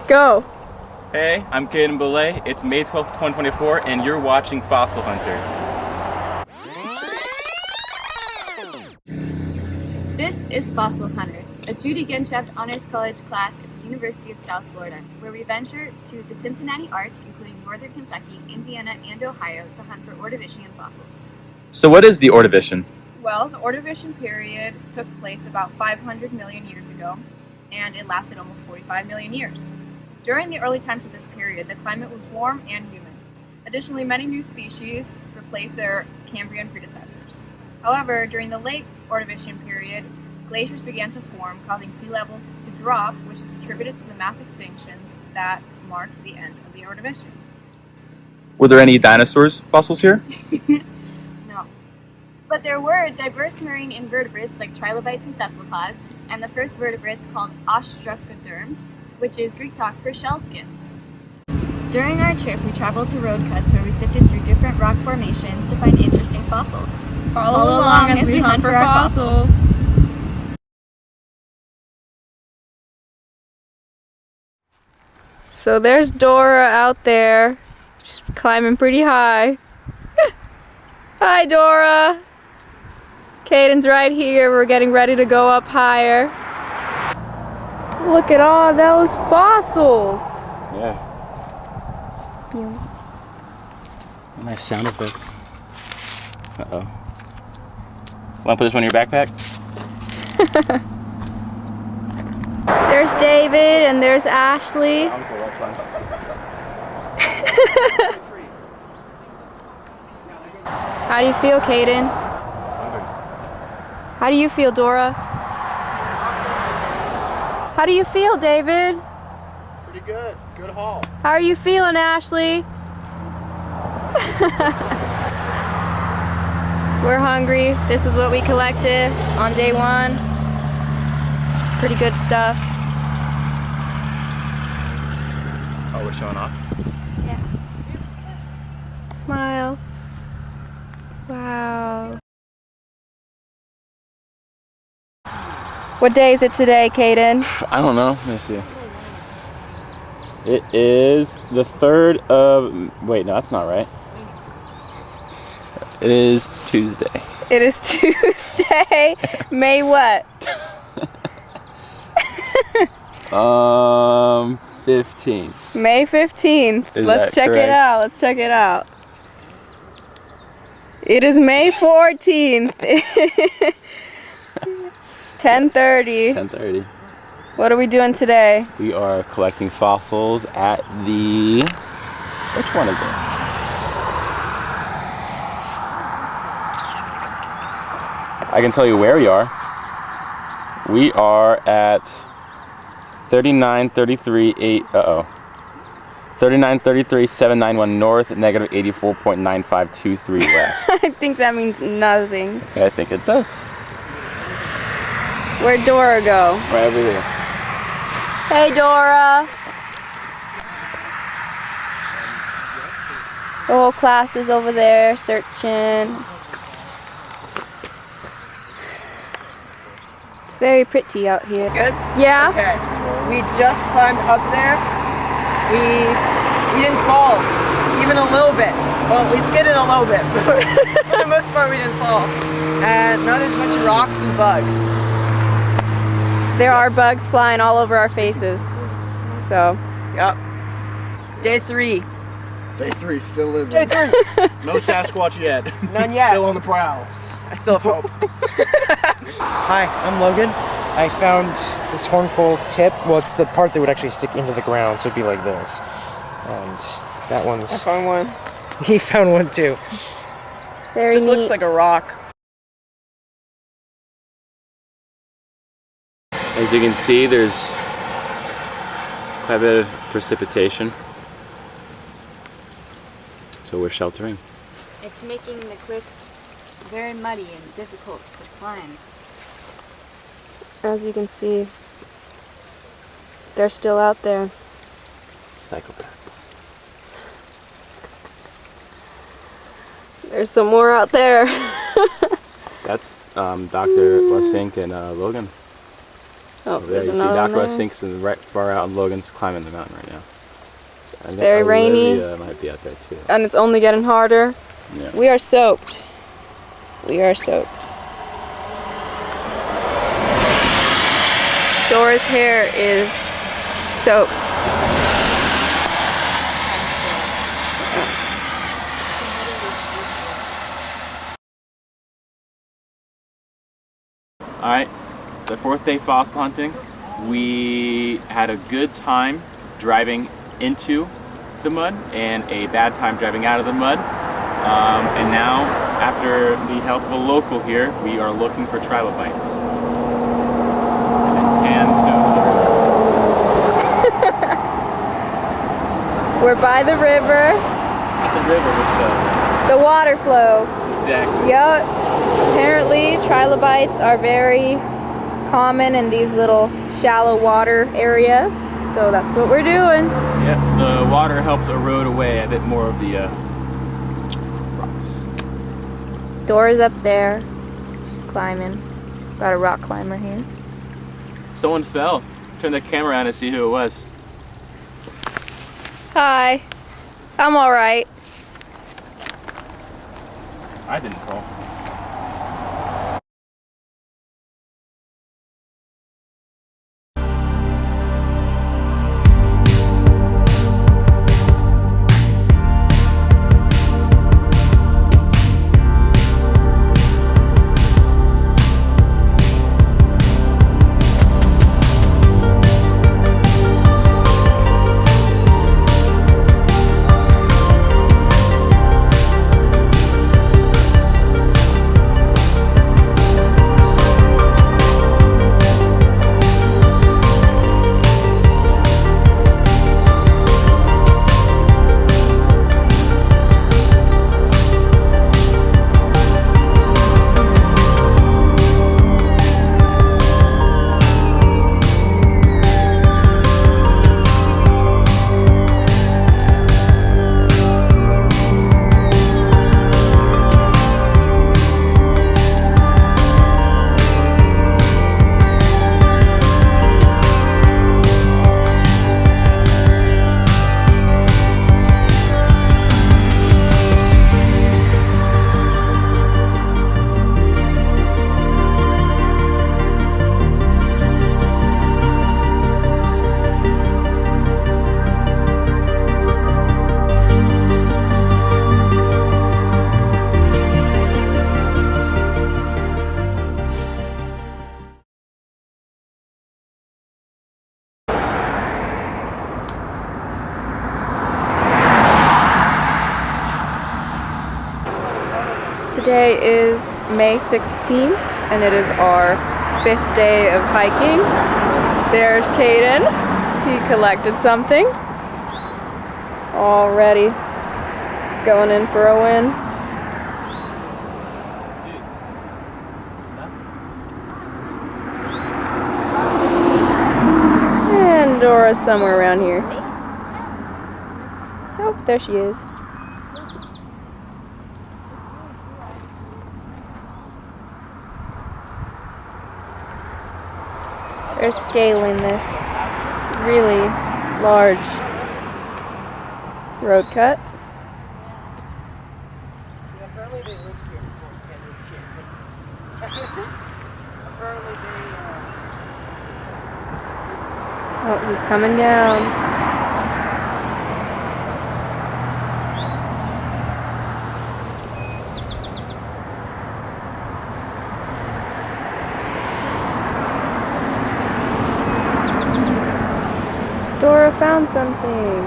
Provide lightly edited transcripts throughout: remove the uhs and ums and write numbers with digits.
Go! Hey, I'm Caden Belay. It's May 12th, 2024, and you're watching Fossil Hunters. This is Fossil Hunters, a Judy Ginsheft Honors College class at the University of South Florida, where we venture to the Cincinnati Arch, including northern Kentucky, Indiana, and Ohio, to hunt for Ordovician fossils. So what is the Ordovician? Well, the Ordovician Period took place about 500 million years ago, and it lasted almost 45 million years. During the early times of this period, the climate was warm and humid. Additionally, many new species replaced their Cambrian predecessors. However, during the late Ordovician period, glaciers began to form, causing sea levels to drop, which is attributed to the mass extinctions that marked the end of the Ordovician. Were there any dinosaurs fossils here? No. But there were diverse marine invertebrates like trilobites and cephalopods, and the first vertebrates called ostracoderms, which is Greek talk for shell skins. During our trip, we traveled to road cuts where we sifted through different rock formations to find interesting fossils. Follow along as we hunt for our fossils. So there's Dora out there. She's climbing pretty high. Hi, Dora! Caden's right here. We're getting ready to go up higher. Look at all those fossils! Yeah. Nice sound effect. Uh-oh. Want to put this one in your backpack? There's David and there's Ashley. How do you feel, Caden? How do you feel, Dora? How do you feel, David? Pretty good. Good haul. How are you feeling, Ashley? We're hungry. This is what we collected on day one. Pretty good stuff. Oh, we're showing off? Yeah. Smile. Wow. What day is it today, Caden? I don't know. Let me see. It is the 3rd of... Wait, no, that's not right. It is Tuesday. It is Tuesday. May what? 15th. May 15th. Let's check it out. Let's check it out. It is May 14th. 10:30. 10:30. What are we doing today? We are collecting fossils at the... Which one is this? I can tell you where we are. We are at 3933.791 north, negative 84.9523 west. I think that means nothing. I think it does. Where'd Dora go? Right over there. Hey, Dora. The whole class is over there searching. It's very pretty out here. Good? Yeah? Okay. We just climbed up there. We didn't fall, even a little bit. Well, we skidded a little bit, but for the most part we didn't fall. And now there's a bunch of rocks and bugs. There are bugs flying all over our faces. So. Yep. Day 3. Day 3, still living. Day 3. No Sasquatch yet. None yet. Still on the prowls. I still have hope. Hi, I'm Logan. I found this hornpoll tip. Well, it's the part that would actually stick into the ground, so it'd be like this. And that one's... I found one. He found one too. Very Just neat. looks like a rock. As you can see, there's quite a bit of precipitation. So we're sheltering. It's making the cliffs very muddy and difficult to climb. As you can see, they're still out there. Psychopath. There's some more out there. That's Dr. Lasink and Logan. Oh, There there's you see another one Aqua there. Sinks is right far out, and Logan's climbing the mountain right now. It's very rainy. Olivia might be out there too. And it's only getting harder. Yeah. We are soaked. We are soaked. Dora's hair is soaked. Alright, so 4th day fossil hunting. We had a good time driving into the mud and a bad time driving out of the mud. And now, after the help of a local here, we are looking for trilobites. And We're by the river. at the river with The water flow. exactly. Yep. Apparently, trilobites are very common in these little shallow water areas. So that's what we're doing. Yep, the water helps erode away a bit more of the rocks. Dora's up there. She's climbing. Got a rock climber here. Someone fell. Turn the camera around and see who it was. Hi. I'm alright. I didn't fall. Today is May 16th, and it is our 5th day of hiking. There's Caden. He collected something. Already going in for a win. And Dora's somewhere around here. Oh, there she is. They're scaling this really large road cut. Apparently they live here before we can't do shit. Apparently they, Oh, he's coming down. Dora found something.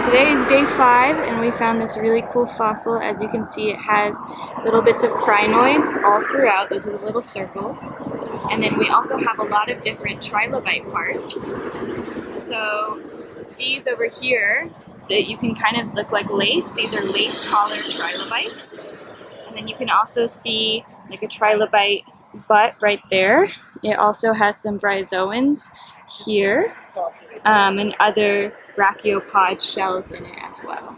Today is day 5, and we found this really cool fossil. As you can see, it has little bits of crinoids all throughout. Those are the little circles. And then we also have a lot of different trilobite parts. So these over here that you can kind of look like lace. These are lace collar trilobites. And then you can also see like a trilobite butt right there. It also has some bryozoans here and other brachiopod shells in it as well.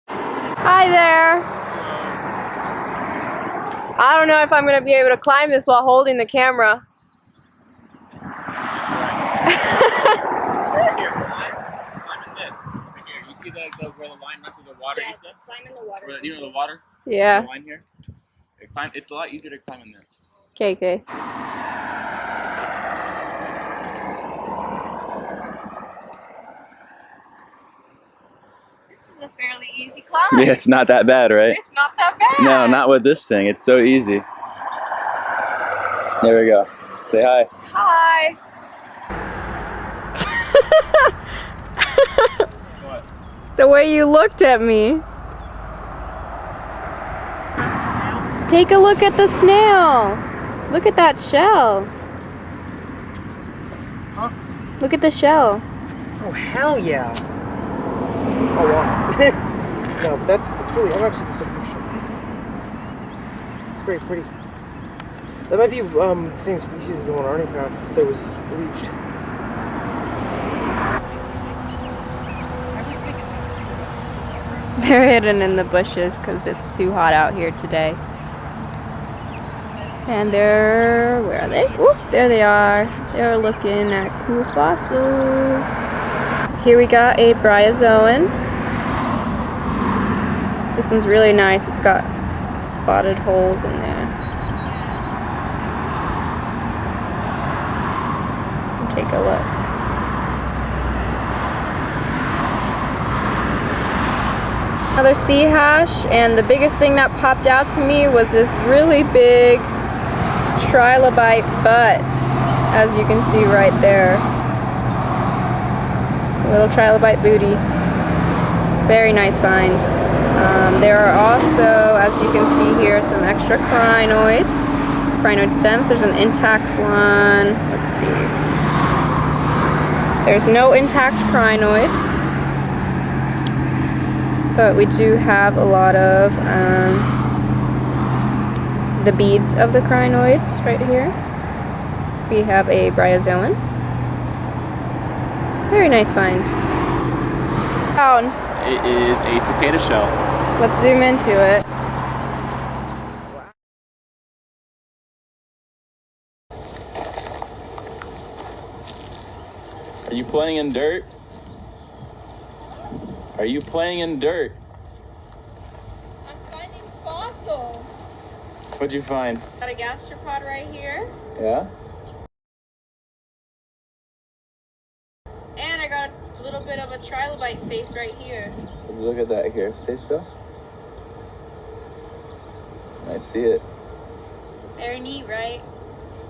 Hi there. I don't know if I'm going to be able to climb this while holding the camera. Here, climb in this. Right here. You see where the line runs through the water, you said? Climb in the water. You know the water? Yeah. The line here? It's a lot easier to climb in there. Okay. This is a fairly easy climb. Yeah, it's not that bad, right? It's not that bad. No, not with this thing. It's so easy. There we go. Say hi. Hi. What? The way you looked at me. Take a look at the snail. Look at that shell. Huh? Look at the shell. Oh, hell yeah. Oh, wow. No, but that's really, I'm actually going to take a picture of that. It's very pretty. That might be the same species as the one Arnie found that was bleached. They're hidden in the bushes because it's too hot out here today. And where are they? Oop, there they are. They're looking at cool fossils. Here we got a bryozoan. This one's really nice. It's got spotted holes in there. Take a look. Another sea hash, and the biggest thing that popped out to me was this really big trilobite butt, as you can see right there. A little trilobite booty. Very nice find. There are also, as you can see here, some extra crinoid stems. There's an intact one. Let's see. There's no intact crinoid, but we do have a lot of the beads of the crinoids right here. We have a bryozoan. Very nice find. Found. It is a cicada shell. Let's zoom into it. Are you playing in dirt? Are you playing in dirt? I'm finding fossils. What'd you find? Got a gastropod right here. Yeah? And I got a little bit of a trilobite face right here. Look at that here. Stay still. I see it. Very neat, right?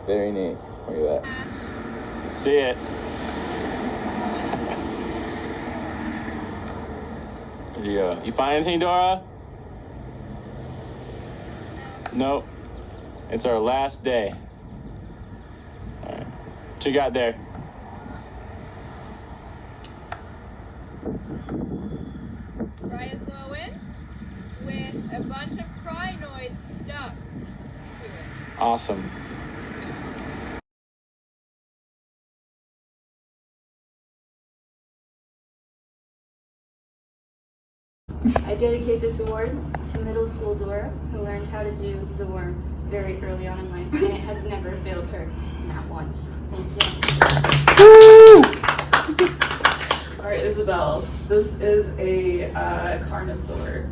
Very neat. Where you at? See it. There you go. You find anything, Dora? Nope. It's our last day. All right. What you got there? Bryozoan with a bunch of crinoids stuck to it. Awesome. I dedicate this award to middle school Dora, who learned how to do the worm very early on in life, and it has never failed her, not once. Thank you. All right, Isabel, this is a carnosaur.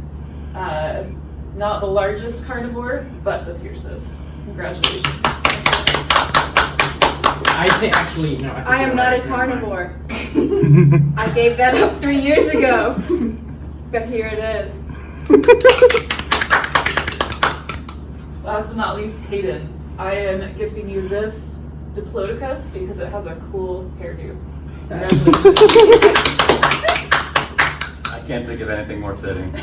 Not the largest carnivore, but the fiercest. Congratulations. I think actually, no. I am not a carnivore. I gave that up 3 years ago, but here it is. Last but not least, Kaden. I am gifting you this Diplodocus because it has a cool hairdo. Congratulations. I can't think of anything more fitting.